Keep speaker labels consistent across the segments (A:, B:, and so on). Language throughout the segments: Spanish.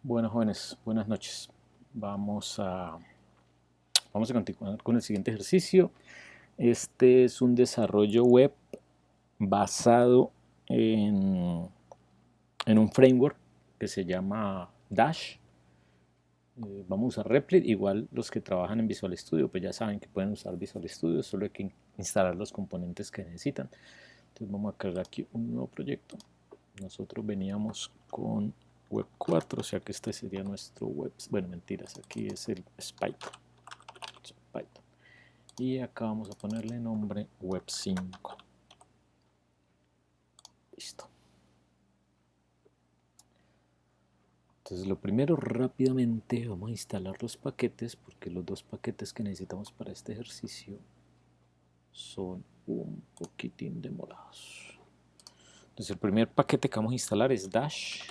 A: Bueno, jóvenes, buenas noches. Vamos a continuar con el siguiente ejercicio. Este es un desarrollo web basado en, en un framework que se llama Dash. Vamos a usar Replit. Igual los que trabajan en Visual Studio pues ya saben que pueden usar Visual Studio, solo hay que instalar los componentes que necesitan. Entonces vamos a crear aquí un nuevo proyecto. Nosotros veníamos con web 4, o sea que este sería nuestro web. Bueno, mentiras, aquí es el Python. Y acá vamos a ponerle nombre web 5. Listo. Entonces lo primero, rápidamente vamos a instalar los paquetes, porque los dos paquetes que necesitamos para este ejercicio son un poquitín demorados. Entonces el primer paquete que vamos a instalar es Dash.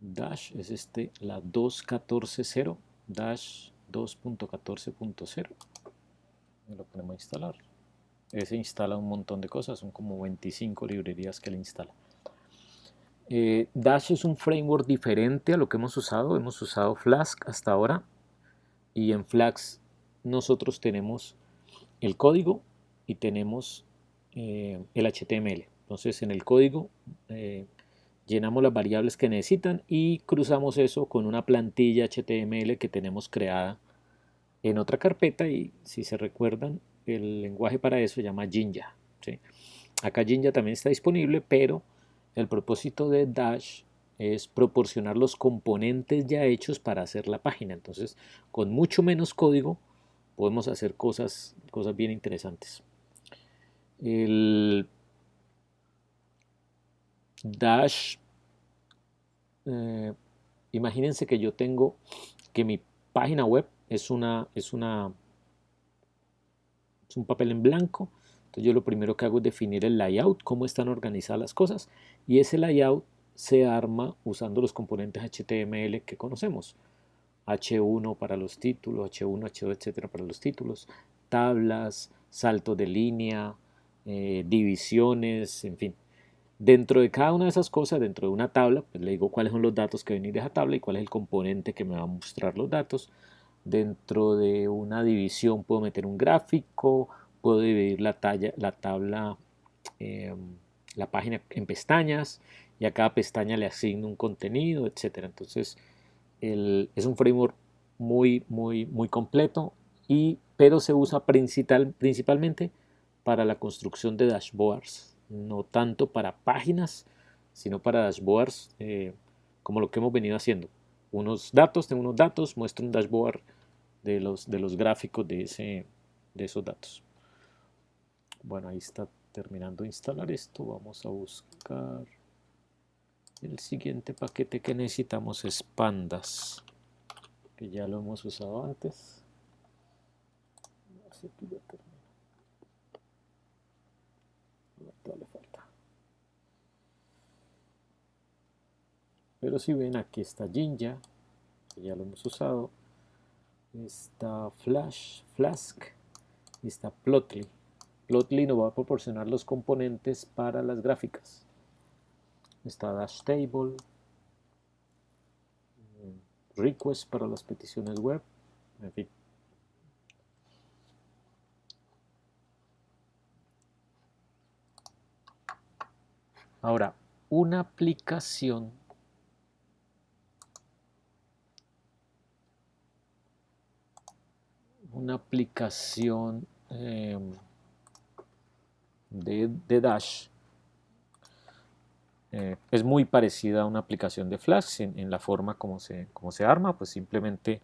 A: Dash es la 2.14.0, Dash 2.14.0. Lo ponemos a instalar. Ese instala un montón de cosas, son como 25 librerías que le instala. Dash es un framework diferente a lo que hemos usado Flask hasta ahora, y en Flask nosotros tenemos el código y tenemos el HTML. Entonces en el código llenamos las variables que necesitan y cruzamos eso con una plantilla HTML que tenemos creada en otra carpeta, y si se recuerdan, el lenguaje para eso se llama Jinja, ¿sí? Acá Jinja también está disponible, pero el propósito de Dash es proporcionar los componentes ya hechos para hacer la página. Entonces, con mucho menos código podemos hacer cosas bien interesantes. El Dash, eh, imagínense que yo tengo que mi página web es un papel en blanco. Entonces yo lo primero que hago es definir el layout, cómo están organizadas las cosas, y ese layout se arma usando los componentes HTML que conocemos. H1 para los títulos, H1, H2, etcétera para los títulos, tablas, saltos de línea, divisiones, en fin. Dentro de cada una de esas cosas, dentro de una tabla, pues le digo cuáles son los datos que vienen de esa tabla y cuál es el componente que me va a mostrar los datos. Dentro de una división puedo meter un gráfico, puedo dividir la tabla, eh, la página en pestañas, y a cada pestaña le asigno un contenido, etcétera. Entonces es un framework muy completo, pero se usa principalmente para la construcción de dashboards, no tanto para páginas, sino para dashboards, como lo que hemos venido haciendo. Tengo unos datos, muestro un dashboard de los gráficos de esos datos. Bueno, ahí está terminando de instalar esto. Vamos a buscar el siguiente paquete que necesitamos, es Pandas, que ya lo hemos usado antes. Así que ya termino. Le falta. Pero si ven, aquí está Jinja, que ya lo hemos usado. Está Flask y está Plotly. Plotly nos va a proporcionar los componentes para las gráficas. Está Dash Table, Request para las peticiones web, en fin. Ahora, una aplicación de Dash es muy parecida a una aplicación de Flash en la forma como se arma. Pues simplemente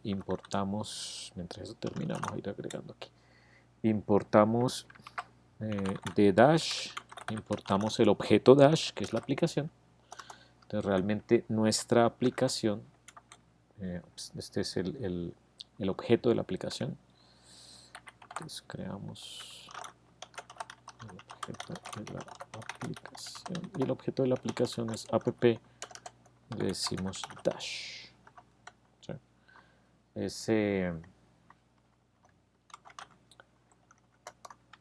A: importamos, mientras eso termina, vamos a ir agregando aquí. Importamos de Dash, importamos el objeto Dash, que es la aplicación. Entonces realmente nuestra aplicación, este es el objeto de la aplicación. Entonces creamos el objeto de la aplicación, y el objeto de la aplicación es app, le decimos Dash. ¿Sí?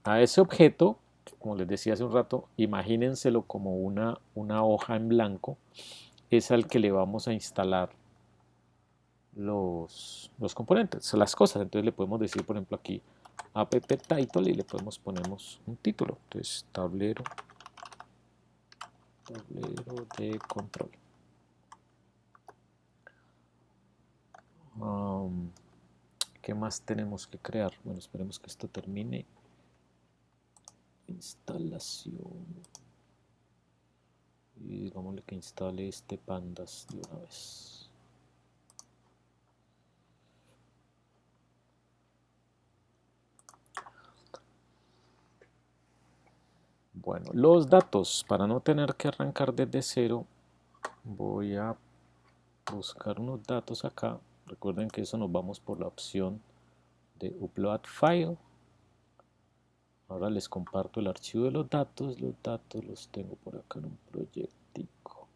A: A ese objeto como les decía hace un rato, imagínenselo como una hoja en blanco, es al que le vamos a instalar los componentes, las cosas. Entonces le podemos decir, por ejemplo, aquí app title y le podemos poner un título. Entonces tablero de control. ¿Qué más tenemos que crear? Bueno, esperemos que esto termine. Instalación. Y digámosle que instale este pandas de una vez. Bueno, los datos, para no tener que arrancar desde cero, voy a buscar unos datos acá. Recuerden que eso nos vamos por la opción de Upload File. Ahora les comparto el archivo de los datos. Los datos los tengo por acá en un proyectico.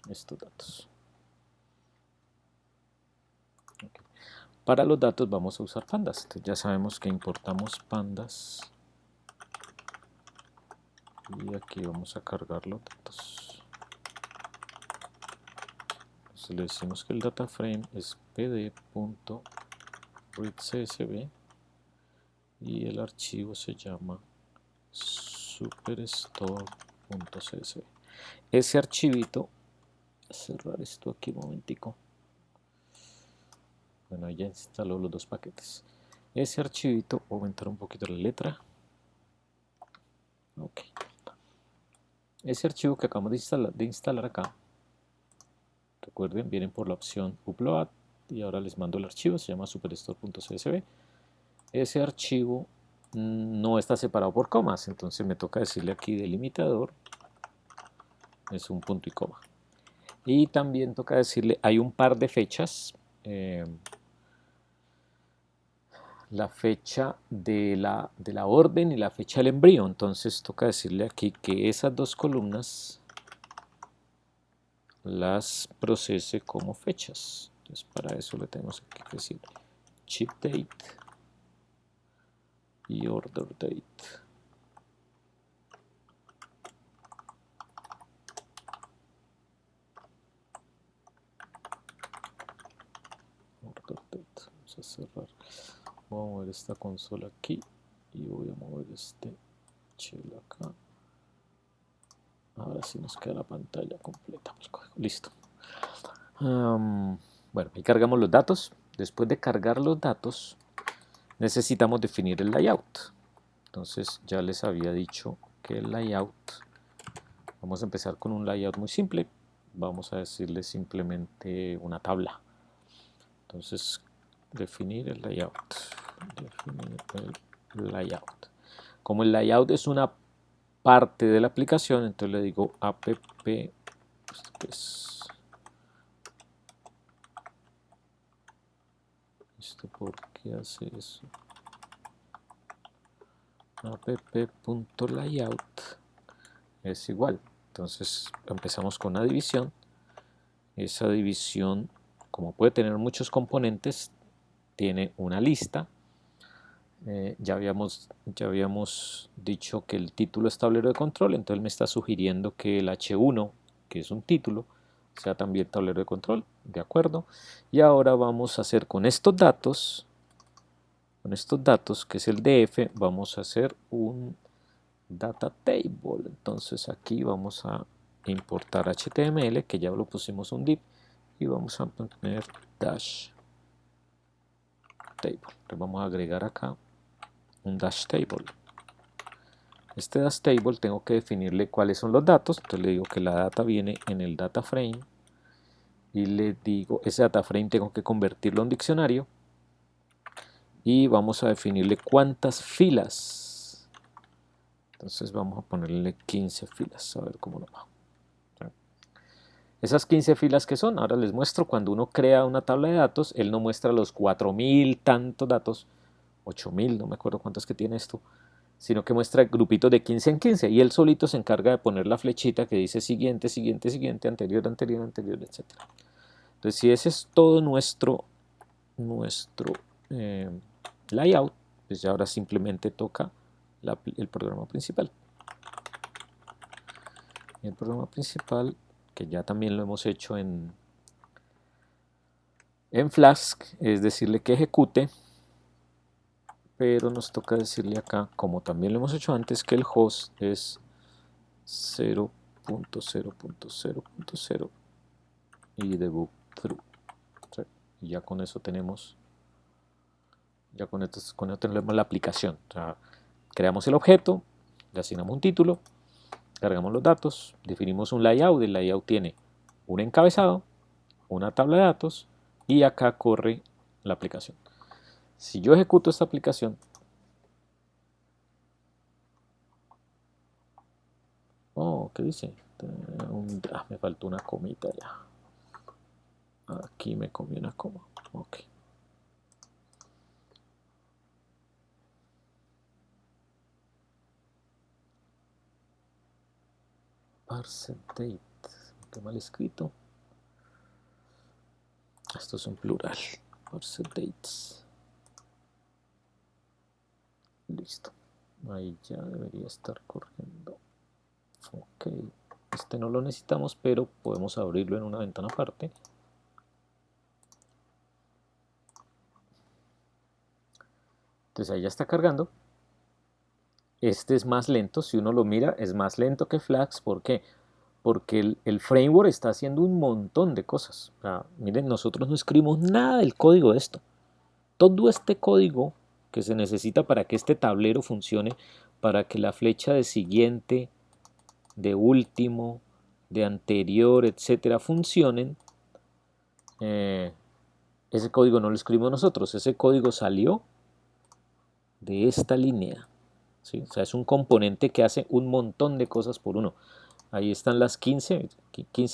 A: Estos datos. Okay. Para los datos vamos a usar pandas. Entonces ya sabemos que importamos pandas. Y aquí vamos a cargar los datos. Entonces le decimos que el data frame es pd.readcsv y el archivo se llama superstore.csv. Ese archivito, voy a cerrar esto aquí un momentico. Bueno, ya instaló los dos paquetes. Ese archivito, voy a aumentar un poquito la letra. Ok. Ese archivo que acabamos de instalar acá, recuerden, vienen por la opción Upload y ahora les mando el archivo, se llama superstore.csv. Ese archivo no está separado por comas, entonces me toca decirle aquí delimitador, es un punto y coma. Y también toca decirle, hay un par de fechas, la fecha de la orden y la fecha del envío. Entonces toca decirle aquí que esas dos columnas las procese como fechas. Entonces para eso le tenemos que decir ship date y order date. Order date. Vamos a cerrar. Voy a mover esta consola aquí y voy a mover este shell acá. Ahora sí nos queda la pantalla completa. Listo. Bueno, ahí cargamos los datos. Después de cargar los datos, necesitamos definir el layout. Entonces ya les había dicho que el layout, vamos a empezar con un layout muy simple. Vamos a decirle simplemente una tabla. Entonces, definir el layout. Definir el layout. Como el layout es una parte de la aplicación, entonces le digo app, pues, ¿esto por qué hace eso? app.layout es igual. Entonces empezamos con una división. Esa división, como puede tener muchos componentes, tiene una lista. Ya habíamos dicho que el título es tablero de control, entonces me está sugiriendo que el H1, que es un título, sea también tablero de control. De acuerdo. Y ahora vamos a hacer con estos datos, que es el DF, vamos a hacer un data table. Entonces aquí vamos a importar HTML, que ya lo pusimos un div, y vamos a poner dash table. Entonces vamos a agregar acá un dash table. Este dash table tengo que definirle cuáles son los datos. Entonces le digo que la data viene en el data frame y le digo, ese data frame tengo que convertirlo a un diccionario y vamos a definirle cuántas filas. Entonces vamos a ponerle 15 filas, a ver cómo nos va. Esas 15 filas que son, ahora les muestro, cuando uno crea una tabla de datos, él no muestra los 4000 tantos datos, 8000, no me acuerdo cuántos que tiene esto, sino que muestra grupitos de 15 en 15 y él solito se encarga de poner la flechita que dice siguiente, siguiente, siguiente, anterior, anterior, anterior, etc. Entonces, si ese es todo nuestro eh, layout, pues ya ahora simplemente toca el programa principal. Y el programa principal, que ya también lo hemos hecho en Flask, es decirle que ejecute, pero nos toca decirle acá, como también lo hemos hecho antes, que el host es 0.0.0.0 y debug through. Y ya con eso tenemos la aplicación. O sea, creamos el objeto, le asignamos un título, cargamos los datos, definimos un layout. El layout tiene un encabezado, una tabla de datos y acá corre la aplicación. Si yo ejecuto esta aplicación, ¿qué dice? Me faltó una comita ya. Aquí me comí una coma. Ok. Parse date. Qué mal escrito. Esto es un plural. Parse dates. Listo. Ahí ya debería estar corriendo. Ok. Este no lo necesitamos, pero podemos abrirlo en una ventana aparte. Entonces ahí ya está cargando. Este es más lento, si uno lo mira, es más lento que Flask. ¿Por qué? Porque el framework está haciendo un montón de cosas. O sea, miren, nosotros no escribimos nada del código de esto. Todo este código que se necesita para que este tablero funcione, para que la flecha de siguiente, de último, de anterior, etcétera, funcionen, ese código no lo escribimos nosotros. Ese código salió de esta línea. ¿Sí? O sea, es un componente que hace un montón de cosas por uno. Ahí están las 15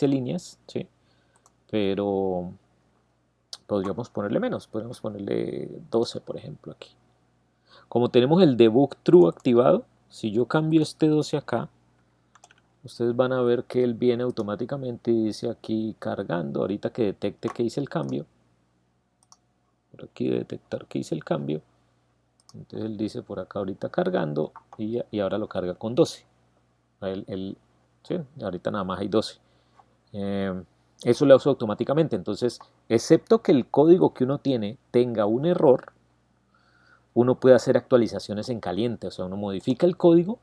A: líneas, ¿sí? Pero podríamos ponerle menos, podríamos ponerle 12, por ejemplo, aquí. Como tenemos el debug true activado, si yo cambio este 12 acá, ustedes van a ver que él viene automáticamente y dice aquí cargando, ahorita que detecte que hice el cambio, por aquí detectar que hice el cambio, entonces él dice por acá ahorita cargando y ahora lo carga con 12. Sí, ahorita nada más hay 12. Eso lo uso automáticamente. Entonces, excepto que el código que uno tiene tenga un error, uno puede hacer actualizaciones en caliente. O sea, uno modifica el código,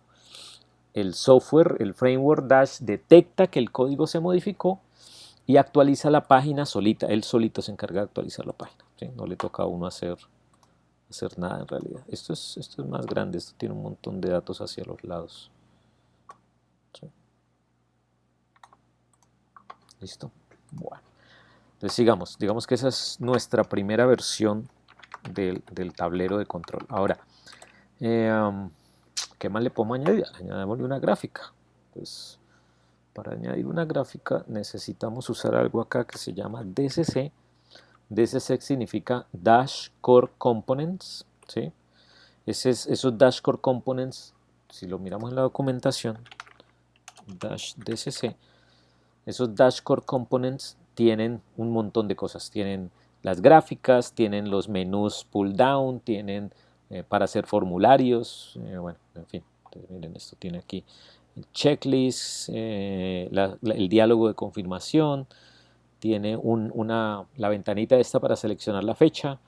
A: el software, el framework Dash detecta que el código se modificó y actualiza la página solita. Él solito se encarga de actualizar la página. ¿Sí? No le toca a uno hacer nada en realidad. Esto es más grande, esto tiene un montón de datos hacia los lados. ¿Sí? ¿Listo? Bueno. Entonces digamos que esa es nuestra primera versión del tablero de control. Ahora, ¿qué más le podemos añadir? Añadimosle una gráfica. Pues para añadir una gráfica necesitamos usar algo acá que se llama DCC. DCC significa Dash Core Components, ¿sí? Esos Dash Core Components, si lo miramos en la documentación, Dash DCC, esos Dash Core Components tienen un montón de cosas. Tienen las gráficas, tienen los menús pull down, tienen para hacer formularios, bueno, en fin. Entonces, miren, esto tiene aquí el checklist, el diálogo de confirmación, tiene la ventanita esta para seleccionar la fecha,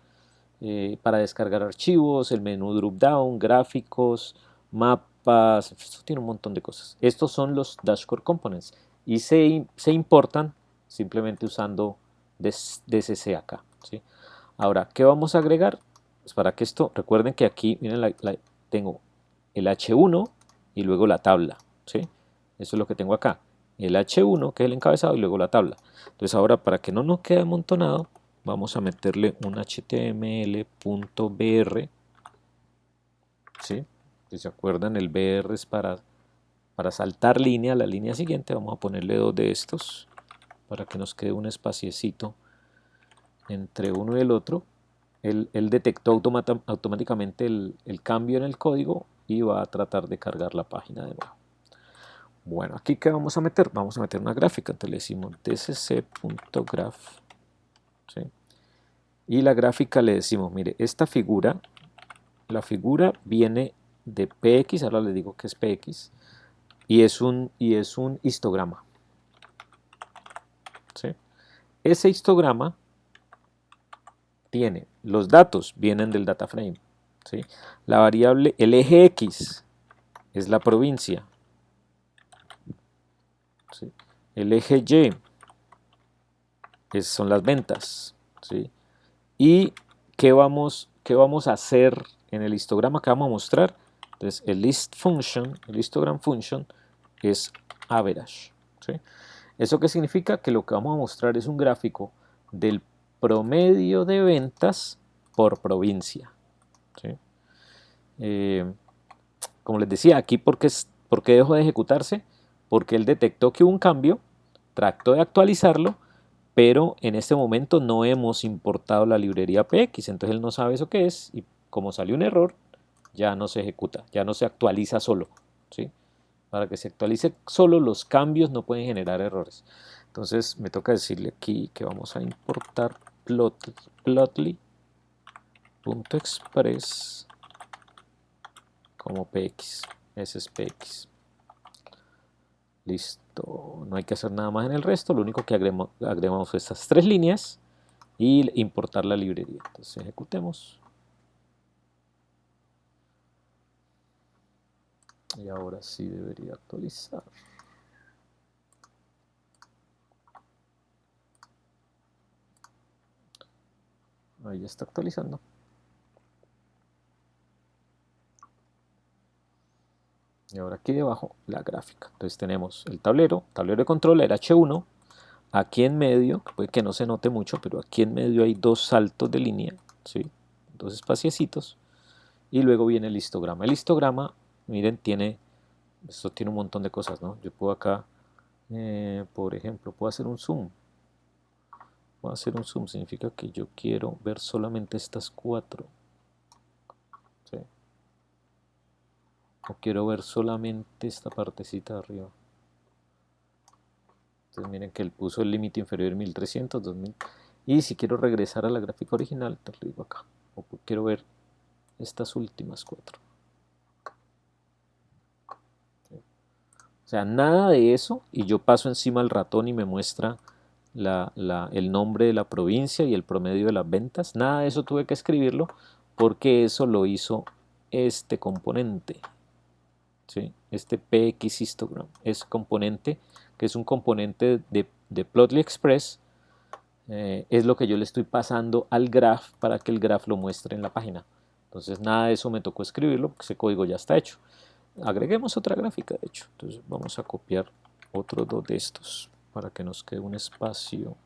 A: para descargar archivos, el menú drop down, gráficos, mapas, esto tiene un montón de cosas. Estos son los Dashcore Components y se importan simplemente usando DCC acá, ¿sí? Ahora, ¿qué vamos a agregar? Pues para que esto, recuerden que aquí, miren, tengo el H1 y luego la tabla, ¿sí? Eso es lo que tengo acá. El H1, que es el encabezado, y luego la tabla. Entonces ahora, para que no nos quede amontonado, vamos a meterle un html.br, ¿sí? Si se acuerdan, el br es para saltar línea a la línea siguiente. Vamos a ponerle dos de estos. para que nos quede un espaciecito entre uno y el otro. Él detectó automáticamente el cambio en el código y va a tratar de cargar la página de nuevo. Bueno, aquí ¿qué vamos a meter? Vamos a meter una gráfica, entonces le decimos dsc.graph, ¿sí? Y la gráfica le decimos, mire, esta figura, la figura viene de px, ahora le digo que es px, y es un histograma, ¿sí? Ese histograma tiene, los datos vienen del data frame, ¿sí? La variable, el eje x es la provincia, ¿sí? El eje y son las ventas, ¿sí? Y ¿qué vamos a hacer en el histograma que vamos a mostrar? Entonces el list function, el histogram function es average, ¿sí? ¿Eso qué significa? Que lo que vamos a mostrar es un gráfico del promedio de ventas por provincia, ¿sí? Como les decía, aquí ¿por qué dejó de ejecutarse? Porque él detectó que hubo un cambio, trató de actualizarlo, pero en este momento no hemos importado la librería PX, entonces él no sabe eso qué es, y como salió un error, ya no se ejecuta, ya no se actualiza solo, ¿sí? Para que se actualice solo, los cambios no pueden generar errores. Entonces me toca decirle aquí que vamos a importar plotly.express como PX, ese es PX. Listo, no hay que hacer nada más en el resto, lo único que agregamos estas tres líneas y importar la librería. Entonces ejecutemos. Y ahora sí debería actualizar. Ahí ya está actualizando. Y ahora aquí debajo la gráfica. Entonces tenemos el tablero de control, era H1. Aquí en medio, puede que no se note mucho, pero aquí en medio hay dos saltos de línea, ¿sí? Dos espaciecitos. Y luego viene el histograma. El histograma, miren, esto tiene un montón de cosas, ¿no? Yo puedo acá, por ejemplo, puedo hacer un zoom. Puedo hacer un zoom, significa que yo quiero ver solamente estas cuatro, ¿sí? O quiero ver solamente esta partecita de arriba. Entonces miren que él puso el límite inferior 1300, 2000. Y si quiero regresar a la gráfica original, entonces lo digo acá. O quiero ver estas últimas cuatro. O sea, nada de eso y yo paso encima al ratón y me muestra el nombre de la provincia y el promedio de las ventas. Nada de eso tuve que escribirlo porque eso lo hizo este componente, ¿sí? Este PX histogram, es componente, que es un componente de Plotly Express, es lo que yo le estoy pasando al graph para que el graph lo muestre en la página. Entonces nada de eso me tocó escribirlo porque ese código ya está hecho. Agreguemos otra gráfica, de hecho. Entonces vamos a copiar otros dos de estos para que nos quede un espacio.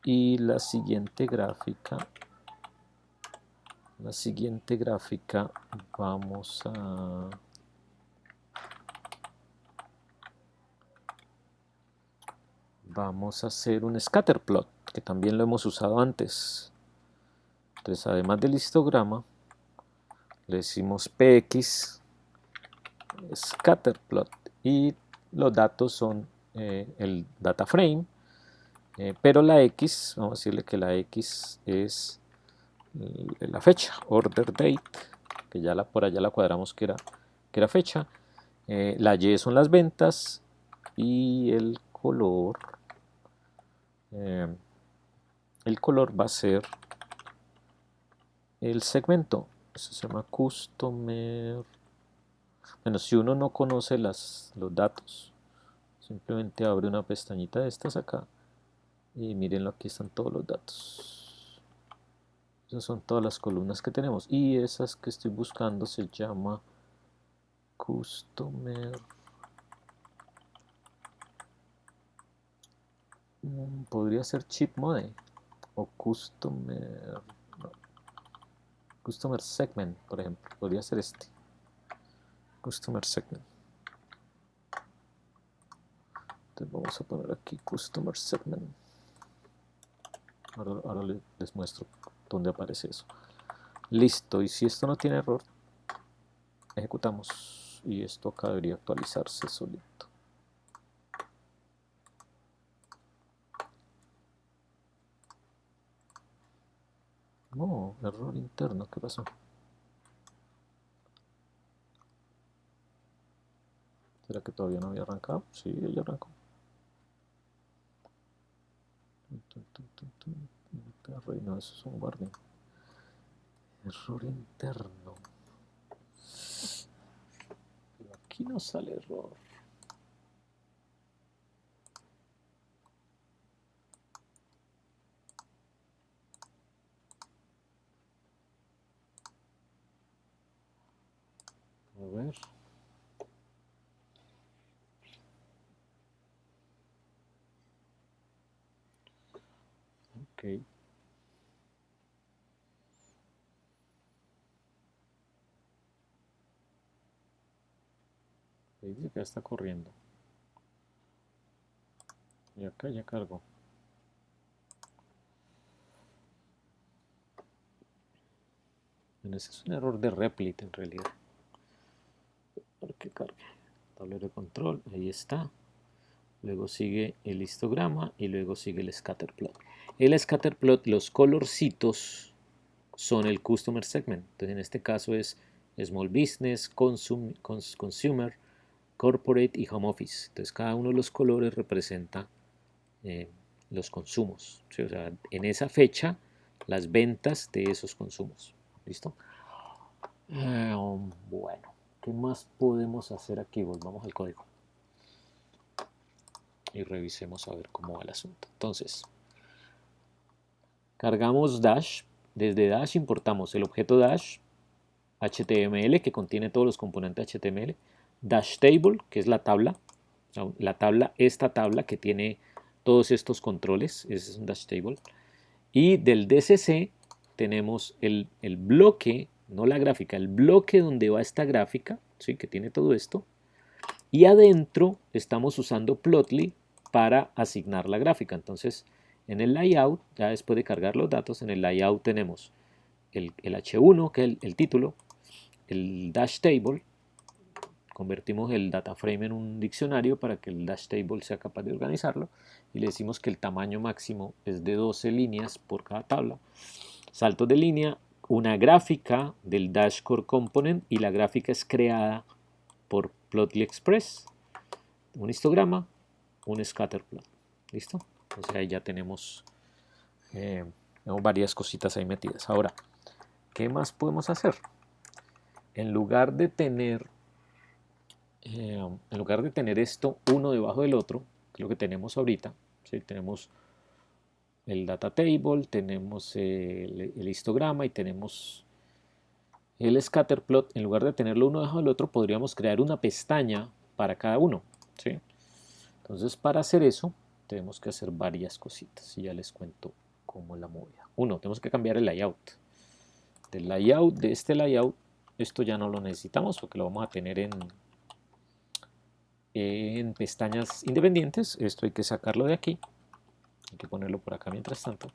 A: Y la siguiente gráfica vamos a hacer un scatter plot, que también lo hemos usado antes. Entonces, además del histograma, le decimos px scatterplot y los datos son el data frame, pero la x, vamos a decirle que la x es la fecha, order date, que ya por allá la cuadramos que era fecha, la y son las ventas y eh, el color va a ser el segmento. Eso se llama customer. Bueno, si uno no conoce los datos, simplemente abre una pestañita de estas acá y mírenlo, aquí están todos los datos. Esas son todas las columnas que tenemos y esas que estoy buscando se llama customer. Podría ser chip mode o customer, no, customer segment, por ejemplo. Podría ser customer segment. Entonces vamos a poner aquí Customer Segment. Ahora les muestro dónde aparece eso. Listo, y si esto no tiene error, ejecutamos y esto acá debería actualizarse solito. No, error interno, ¿qué pasó? ¿Será que todavía no había arrancado? Sí, ya arrancó. No, eso es un warning. Error interno. Pero aquí no sale error. A ver. Ok. Dice que ya está corriendo. Y acá ya cargó. Bueno, ese es un error de Replit en realidad. Para que cargue. Tablero de control, ahí está. Luego sigue el histograma y luego sigue el scatterplot. El scatterplot, los colorcitos son el customer segment. Entonces en este caso es small business, consumer, corporate y home office. Entonces cada uno de los colores representa los consumos. ¿Sí? O sea, en esa fecha las ventas de esos consumos. ¿Listo? Bueno, ¿qué más podemos hacer aquí? Volvamos al código y revisemos a ver cómo va el asunto. Entonces, cargamos Dash. Desde Dash importamos el objeto Dash, HTML, que contiene todos los componentes HTML, Dash Table, que es la tabla, esta tabla que tiene todos estos controles, ese es un Dash Table, y del DCC tenemos el bloque, no la gráfica, el bloque donde va esta gráfica, ¿sí? Que tiene todo esto, y adentro estamos usando Plotly para asignar la gráfica. Entonces, en el layout, ya después de cargar los datos, en el layout tenemos el H1, que es el título, el dash table, convertimos el data frame en un diccionario para que el dash table sea capaz de organizarlo, y le decimos que el tamaño máximo es de 12 líneas por cada tabla. Saltos de línea, una gráfica del dash core component, y la gráfica es creada por Plotly Express, un histograma, un scatterplot. ¿Listo? Entonces ahí ya tenemos varias cositas ahí metidas. Ahora, ¿qué más podemos hacer? En lugar de tener esto uno debajo del otro, que es lo que tenemos ahorita, ¿sí? Tenemos el data table, tenemos el histograma y tenemos el scatterplot. En lugar de tenerlo uno debajo del otro, podríamos crear una pestaña para cada uno, ¿sí? Entonces, para hacer eso, tenemos que hacer varias cositas y ya les cuento cómo la movida. Uno, tenemos que cambiar el layout. De este layout, esto ya no lo necesitamos porque lo vamos a tener en pestañas independientes. Esto hay que sacarlo de aquí, hay que ponerlo por acá mientras tanto.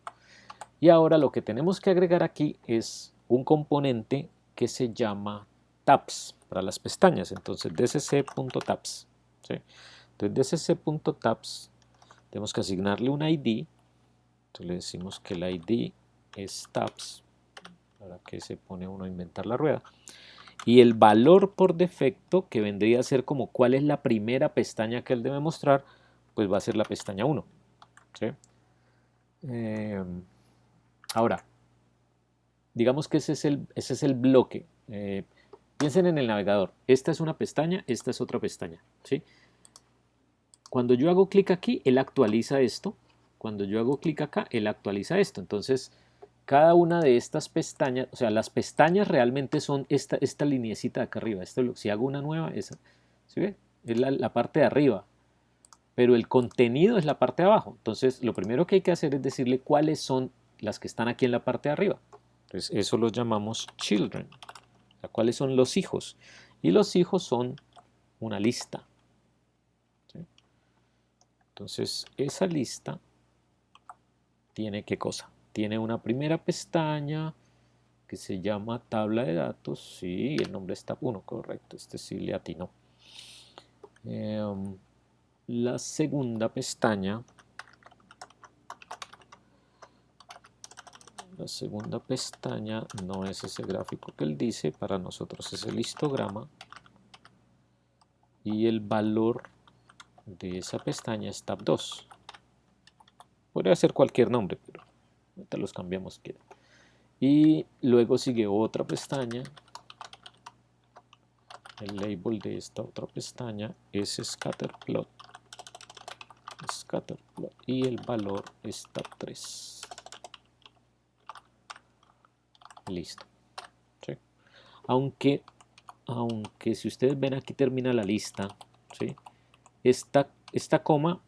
A: Y ahora lo que tenemos que agregar aquí es un componente que se llama tabs para las pestañas. Entonces dcc.tabs, ¿sí? Entonces dcc.tabs tenemos que asignarle un ID. Entonces le decimos que el ID es tabs, para que se pone uno a inventar la rueda. Y el valor por defecto, que vendría a ser como cuál es la primera pestaña que él debe mostrar, pues va a ser la pestaña 1. ¿Sí? Ahora, digamos que ese es el bloque. Piensen en el navegador. Esta es una pestaña, esta es otra pestaña. ¿Sí? Cuando yo hago clic aquí, él actualiza esto. Cuando yo hago clic acá, él actualiza esto. Entonces, cada una de estas pestañas, o sea, las pestañas realmente son esta lineecita de acá arriba. Si hago una nueva, esa, ¿sí ve? Es la parte de arriba, pero el contenido es la parte de abajo. Entonces, lo primero que hay que hacer es decirle cuáles son las que están aquí en la parte de arriba. Entonces, eso lo llamamos children. O sea, cuáles son los hijos. Y los hijos son una lista. ¿Sí? Entonces esa lista tiene ¿qué cosa? Tiene una primera pestaña que se llama tabla de datos. Sí, el nombre es tab1, correcto. Este sí le atinó. La segunda pestaña. La segunda pestaña no es ese gráfico que él dice, para nosotros es el histograma. Y el valor de esa pestaña es tab2. Podría ser cualquier nombre, pero ahorita los cambiamos. Y luego sigue otra pestaña. El label de esta otra pestaña es scatterplot. Scatterplot. Y el valor es tab3. Listo. ¿Sí? Aunque si ustedes ven aquí termina la lista, ¿sí? Esta coma,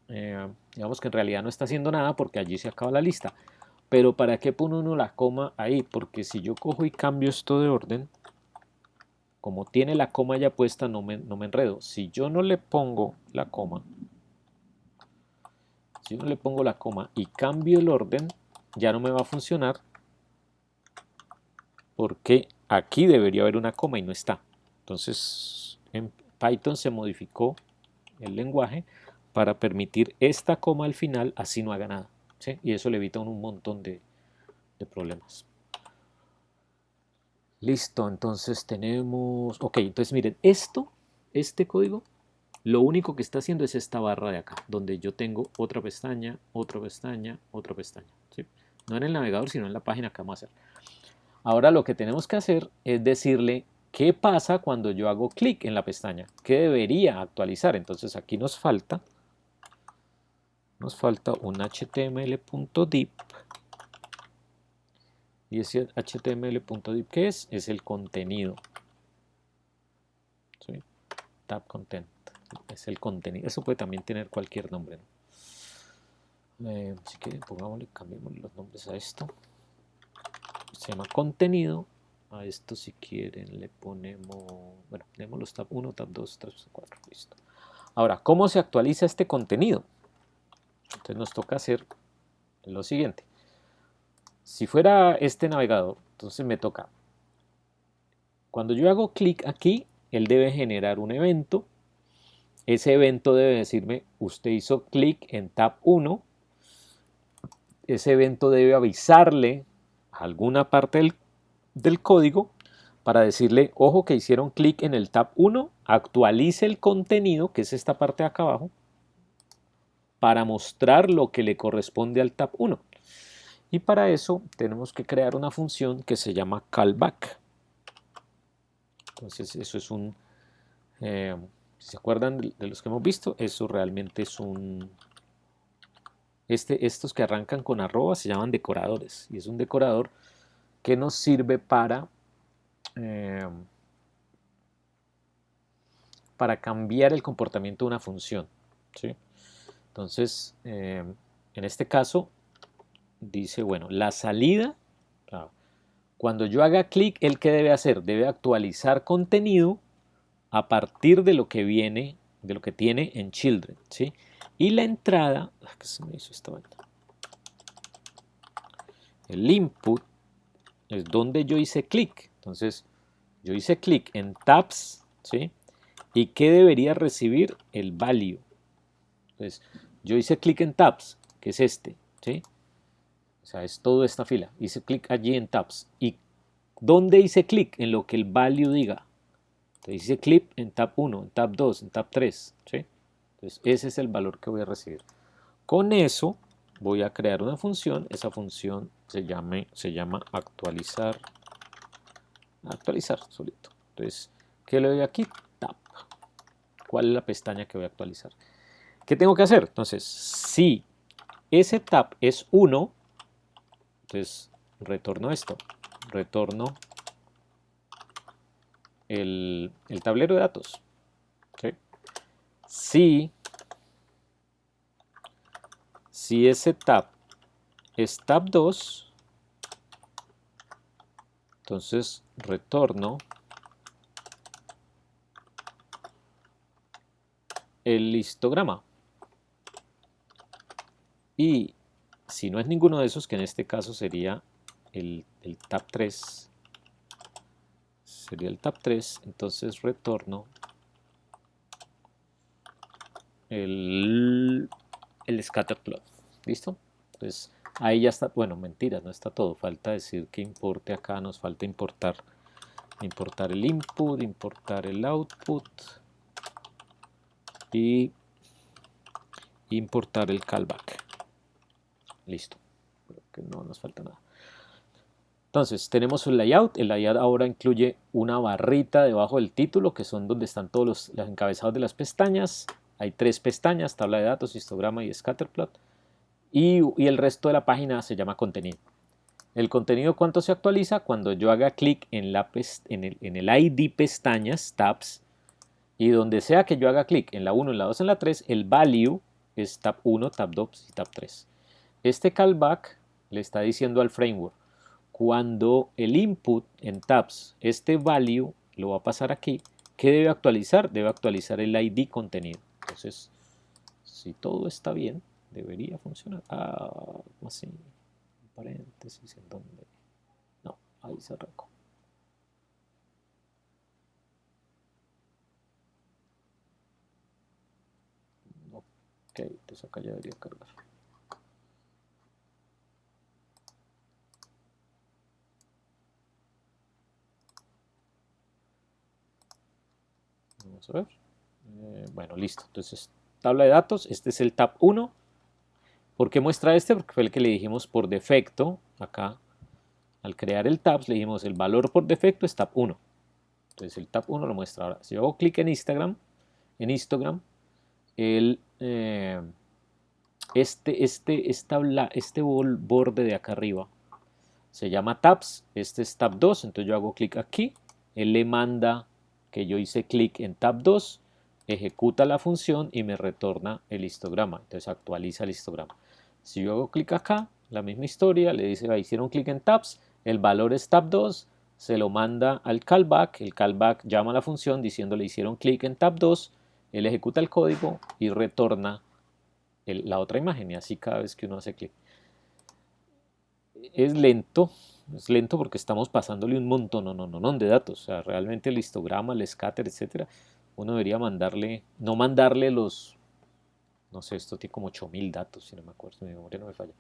A: digamos que en realidad no está haciendo nada porque allí se acaba la lista. Pero ¿para qué pone uno la coma ahí? Porque si yo cojo y cambio esto de orden, como tiene la coma ya puesta, no me enredo. Si yo no le pongo la coma, y cambio el orden, ya no me va a funcionar porque aquí debería haber una coma y no está. Entonces en Python se modificó el lenguaje para permitir esta coma al final, así no haga nada, ¿sí? Y eso le evita un montón de problemas. Listo, entonces tenemos... Ok, entonces miren, este código, lo único que está haciendo es esta barra de acá, donde yo tengo otra pestaña, otra pestaña, otra pestaña, ¿sí? No en el navegador, sino en la página que vamos a hacer. Ahora lo que tenemos que hacer es decirle qué pasa cuando yo hago clic en la pestaña, qué debería actualizar. Entonces aquí nos falta un html.div. Y ese html.div, ¿qué es? Es el contenido. ¿Sí? Tab content. Es el contenido. Eso puede también tener cualquier nombre, ¿no? Si quieren, pongámosle, cambiemos los nombres a esto. Se llama contenido. A esto, si quieren, le ponemos, bueno, tenemos los tab 1, tab 2, tab 4, listo. Ahora, ¿cómo se actualiza este contenido? Entonces nos toca hacer lo siguiente. Si fuera este navegador, entonces me toca, cuando yo hago clic aquí, él debe generar un evento. Ese evento debe decirme, usted hizo clic en tab 1. Ese evento debe avisarle a alguna parte del código para decirle, ojo que hicieron clic en el tab 1, actualice el contenido, que es esta parte de acá abajo, para mostrar lo que le corresponde al tab 1. Y para eso tenemos que crear una función que se llama callback. Entonces eso es un, si se acuerdan de los que hemos visto, eso realmente es un, estos que arrancan con arroba se llaman decoradores. Y es un decorador que nos sirve para cambiar el comportamiento de una función, ¿sí? Entonces, en este caso, dice, bueno, la salida, cuando yo haga clic, ¿el qué debe hacer? Debe actualizar contenido a partir de lo que viene, de lo que tiene en children, ¿sí? Y la entrada, ¿qué se me hizo esta vuelta? El input es donde yo hice clic. Entonces, yo hice clic en tabs, ¿sí? ¿Y qué debería recibir? El value. Entonces, yo hice clic en tabs, que es este, ¿sí? O sea, es toda esta fila. Hice clic allí en tabs. ¿Y dónde hice clic? En lo que el value diga. Entonces, hice clic en tab 1, en tab 2, en tab 3, ¿sí? Entonces, ese es el valor que voy a recibir. Con eso, voy a crear una función. Esa función se llama actualizar solito. Entonces, ¿qué le doy aquí? Tab. ¿Cuál es la pestaña que voy a actualizar? ¿Qué tengo que hacer? Entonces, si ese tab es 1, entonces retorno esto. Retorno el tablero de datos. ¿Sí? Si ese tab es tab 2, entonces retorno el histograma. Y si no es ninguno de esos, que en este caso sería el tab 3, sería el tab 3, entonces retorno el scatterplot. ¿Listo? Entonces ahí ya está. Bueno, mentira, no está todo. Falta decir que importe acá. Nos falta importar el input, importar el output y importar el callback. Listo. Creo que no nos falta nada. Entonces tenemos el layout ahora incluye una barrita debajo del título que son donde están todos los encabezados de las pestañas. Hay 3 pestañas, tabla de datos, histograma y scatterplot, y el resto de la página se llama contenido. El contenido, ¿cuánto se actualiza? Cuando yo haga clic en el ID pestañas, tabs, y donde sea que yo haga clic en la 1, en la 2, en la 3, el value es tab 1, tab 2 y tab 3. Este callback le está diciendo al framework, cuando el input en tabs, este value lo va a pasar aquí, ¿qué debe actualizar? Debe actualizar el ID contenido. Entonces, si todo está bien, debería funcionar. Así, paréntesis, ¿en dónde? No, ahí se arrancó. Ok, entonces acá ya debería cargar. Vamos a ver. Bueno, listo. Entonces, tabla de datos. Este es el tab 1. ¿Por qué muestra este? Porque fue el que le dijimos por defecto. Acá, al crear el tab, le dijimos el valor por defecto es tab 1. Entonces, el tab 1 lo muestra ahora. Si yo hago clic en Instagram, este borde de acá arriba se llama tabs, este es tab 2, entonces yo hago clic aquí, él le manda que yo hice clic en tab 2, ejecuta la función y me retorna el histograma, entonces actualiza el histograma. Si yo hago clic acá, la misma historia, le dice, hicieron clic en tabs, el valor es tab 2, se lo manda al callback, el callback llama a la función diciéndole hicieron clic en tab 2, él ejecuta el código y retorna la otra imagen, y así cada vez que uno hace clic. Es lento porque estamos pasándole un montón de datos. O sea, realmente el histograma, el scatter, etcétera, uno debería no mandarle los, no sé, esto tiene como 8000 datos, si no me acuerdo, mi memoria no me falla,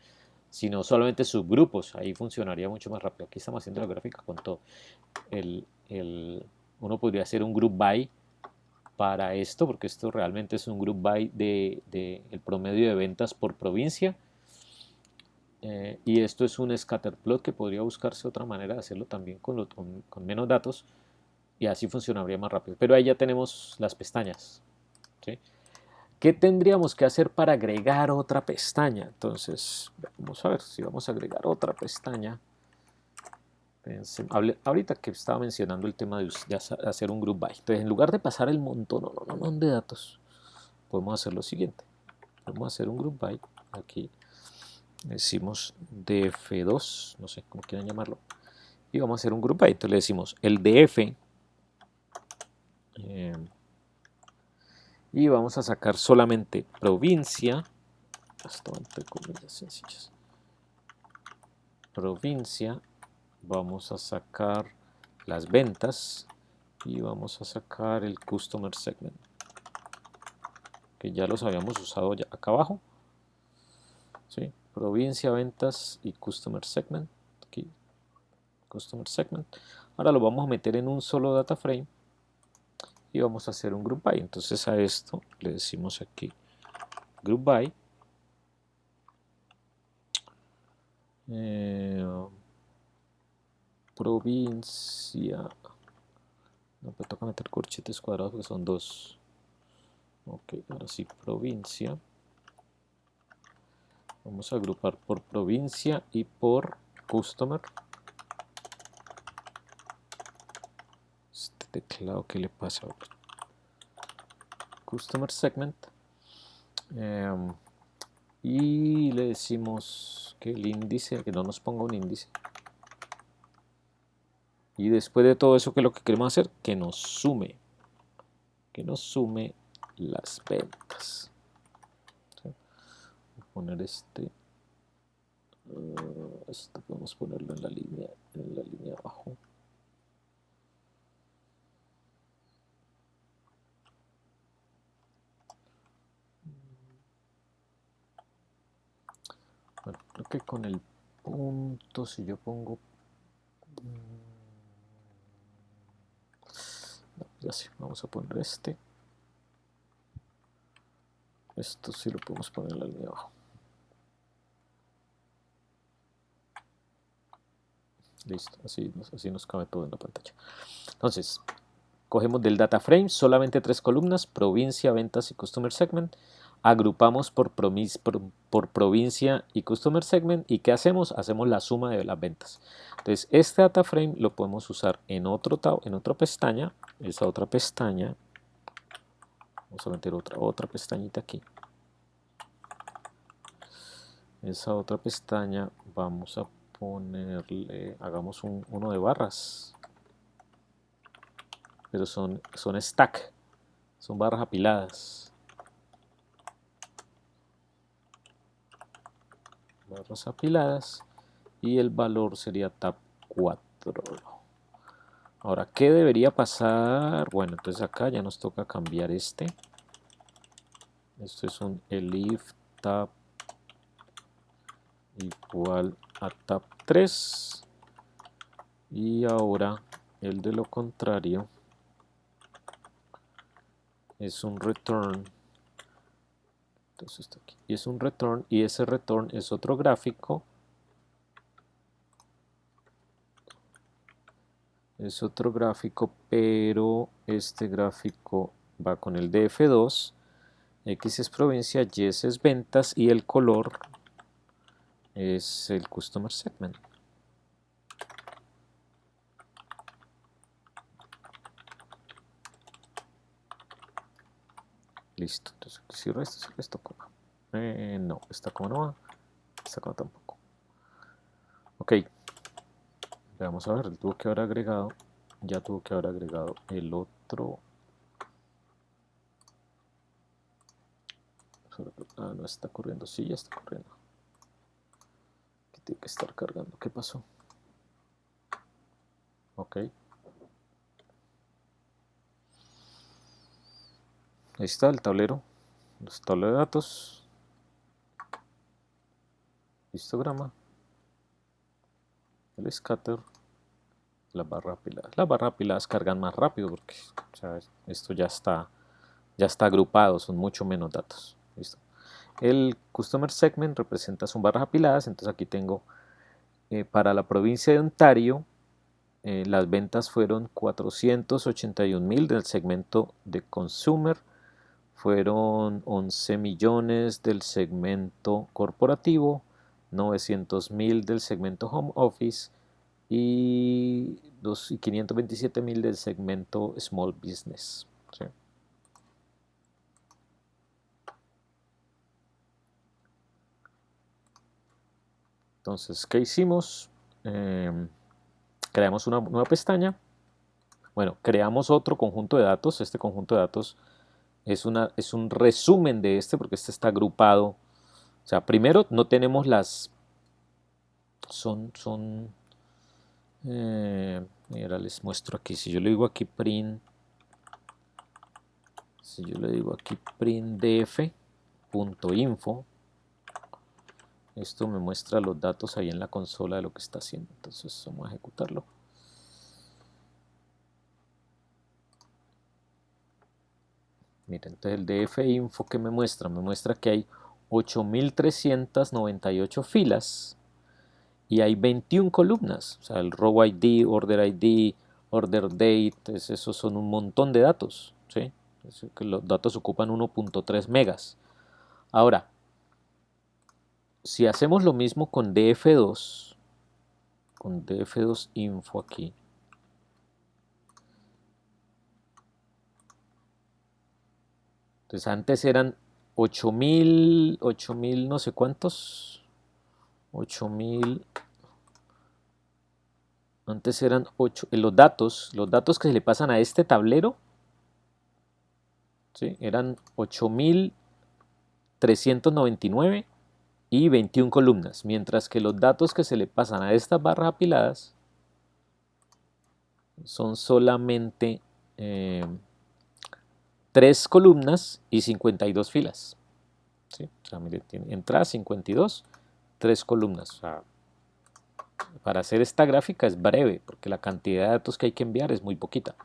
A: sino solamente subgrupos. Ahí funcionaría mucho más rápido. Aquí estamos haciendo la gráfica con todo. Uno podría hacer un group by para esto, porque esto realmente es un group by de el promedio de ventas por provincia. Y esto es un scatterplot que podría buscarse otra manera de hacerlo también con menos datos, y así funcionaría más rápido. Pero ahí ya tenemos las pestañas, ¿sí? ¿Qué tendríamos que hacer para agregar otra pestaña? Entonces, vamos a ver si vamos a agregar otra pestaña. Ahorita que estaba mencionando el tema de hacer un group by. Entonces, en lugar de pasar el montón de datos, podemos hacer lo siguiente. Podemos hacer un group by aquí. Decimos df2, no sé cómo quieran llamarlo, y vamos a hacer un group by. Entonces le decimos el df y vamos a sacar solamente provincia, hasta entre comillas sencillas, provincia, vamos a sacar las ventas y vamos a sacar el customer segment, que ya los habíamos usado ya acá abajo, ¿sí? Provincia, ventas y customer segment. Aquí, customer segment. Ahora lo vamos a meter en un solo data frame y vamos a hacer un group by. Entonces a esto le decimos aquí group by, provincia, no me toca meter corchetes cuadrados porque son 2. Ok, ahora sí, provincia. Vamos a agrupar por provincia y por customer. Este teclado, ¿qué le pasa? Customer segment. Y le decimos que el índice, que no nos ponga un índice. Y después de todo eso, ¿qué es lo que queremos hacer? Que nos sume las ventas. ¿Sí? poner esto podemos ponerlo en la línea abajo. Bueno, creo que con el punto, si yo pongo no, ya sí, vamos a poner esto sí lo podemos poner en la línea abajo. Listo, así nos cabe todo en la pantalla. Entonces, cogemos del data frame solamente 3 columnas: provincia, ventas y customer segment. Agrupamos por provincia y customer segment. ¿Y qué hacemos? Hacemos la suma de las ventas. Entonces, este data frame lo podemos usar en otra pestaña. Esa otra pestaña, vamos a meter otra pestañita aquí. Esa otra pestaña vamos a ponerle, hagamos uno de barras, pero son stack, son barras apiladas. Barras apiladas, y el valor sería tab 4. Ahora, ¿qué debería pasar? Bueno, entonces acá ya nos toca cambiar esto es un elif tab igual a tab 3, y ahora el de lo contrario es un return. Entonces está aquí, y es un return, y ese return es otro gráfico. Es otro gráfico, pero este gráfico va con el DF2. X es provincia, Y es ventas, y el color es el Customer Segment. Listo, entonces aquí cierro esto coma. No, esta coma no va, esta coma tampoco. Ok, vamos a ver, ya tuvo que haber agregado el otro. No está corriendo, sí, ya está corriendo. Aquí tiene que estar cargando, ¿qué pasó? Ok. Ahí está el tablero, los tableros de datos, histograma, el scatter, la barra apilada. Las barras apiladas cargan más rápido porque, o sea, esto ya está agrupado, son mucho menos datos. ¿Listo? El Customer Segment representa son barras apiladas, entonces aquí tengo para la provincia de Ontario las ventas fueron 481,000 del segmento de Consumer, fueron 11 millones del segmento corporativo, 900,000 del segmento Home Office y 527,000 del segmento Small Business. ¿Sí? Entonces, ¿qué hicimos? Creamos una nueva pestaña. Bueno, creamos otro conjunto de datos. Este conjunto de datos es un resumen de porque este está agrupado. O sea, primero no tenemos mira, les muestro aquí. Si yo le digo aquí print df.info, esto me muestra los datos ahí en la consola de lo que está haciendo. Entonces vamos a ejecutarlo. Miren, entonces el df.info que me muestra que hay 8,398 filas y hay 21 columnas. O sea, el row ID, order date, esos son un montón de datos. ¿Sí? Los datos ocupan 1.3 megas. Ahora, si hacemos lo mismo con df2, con df2 info aquí, entonces antes eran 8,000 no sé cuántos, 8,000, antes eran 8, los datos que se le pasan a este tablero, ¿sí? Eran 8,399, y 21 columnas, mientras que los datos que se le pasan a estas barras apiladas son solamente 3 columnas y 52 filas. ¿Sí? O sea, mire, tiene entrada 52, 3 columnas. O sea, para hacer esta gráfica es breve, porque la cantidad de datos que hay que enviar es muy poquita.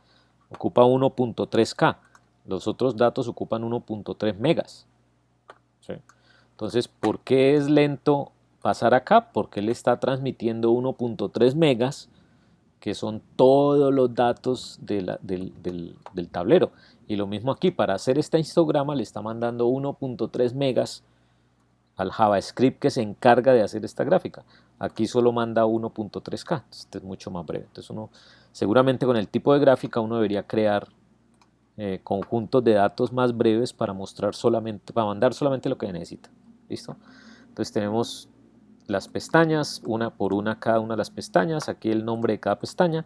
A: Ocupa 1.3K. Los otros datos ocupan 1.3 megas. ¿Sí? Entonces, ¿por qué es lento pasar acá? Porque él está transmitiendo 1.3 megas, que son todos los datos del tablero. Y lo mismo aquí, para hacer este histograma le está mandando 1.3 megas al JavaScript que se encarga de hacer esta gráfica. Aquí solo manda 1.3K, este es mucho más breve. Entonces uno, seguramente con el tipo de gráfica uno debería crear conjuntos de datos más breves para mostrar solamente, para mandar solamente lo que necesita. ¿Listo? Entonces tenemos las pestañas, una por una cada una de las pestañas, aquí el nombre de cada pestaña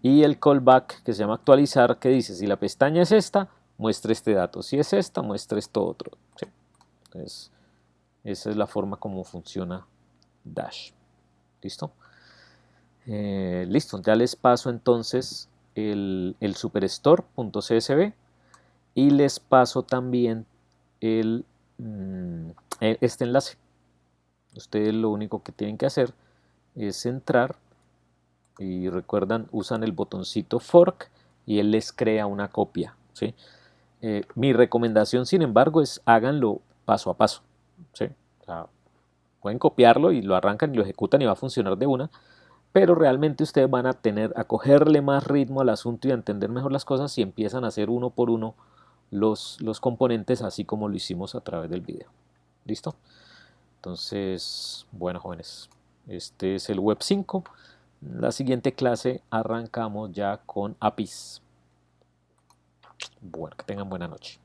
A: y el callback que se llama actualizar, que dice si la pestaña es esta, muestre este dato, si es esta, muestre esto otro. ¿Sí? Entonces, esa es la forma como funciona Dash. ¿Listo? Listo, ya les paso entonces el superstore.csv y les paso también el, este enlace. Ustedes lo único que tienen que hacer es entrar y recuerdan, usan el botoncito fork y él les crea una copia. ¿Sí? Mi recomendación, sin embargo, es háganlo paso a paso. ¿Sí? O sea, pueden copiarlo y lo arrancan y lo ejecutan y va a funcionar de una, pero realmente ustedes van a tener a cogerle más ritmo al asunto y a entender mejor las cosas si empiezan a hacer uno por uno los componentes así como lo hicimos a través del video. ¿Listo? Entonces, bueno, jóvenes, este es el Web 5. La siguiente clase arrancamos ya con APIs. Bueno, que tengan buena noche.